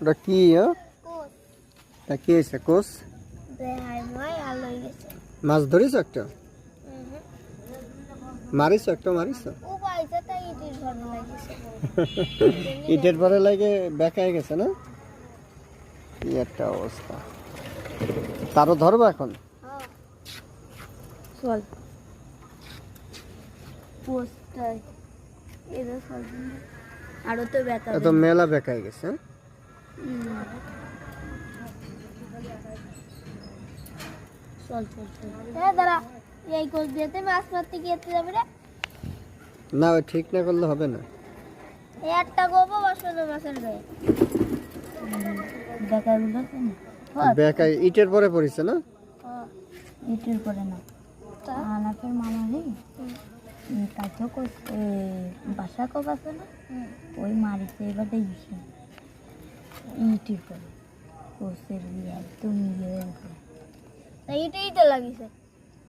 ওটা কি? তা কি হয়েছে কোচ? মাছ ধরিস একটা? মারিস একটা? মারিস ইটের পরে লাগে বেঁকায় গেছে না? কি একটা অবস্থা। তারও ধরবো এখন? চল আরো তো বেকা এত মেলা বেঁকায় গেছে। চল চল চল দাঁড়া, এই কোচ দিয়েতে মাছ মারতে গিয়ে যাবে রে। না ওই ঠিক না করলে হবে না। এই একটা গোবো বসানো মাছের গায়ে বেকাগুলো বেঁকায় ইটের পরে পড়িছে না? ইটের পরে না, আনাফের মামা রে কাছে বাসা কব আছে না, ওই মারিতে এবার দেখছি ইটের পরে কোচের দিয়ে তুমি ইটেই তো লাগিয়েছে।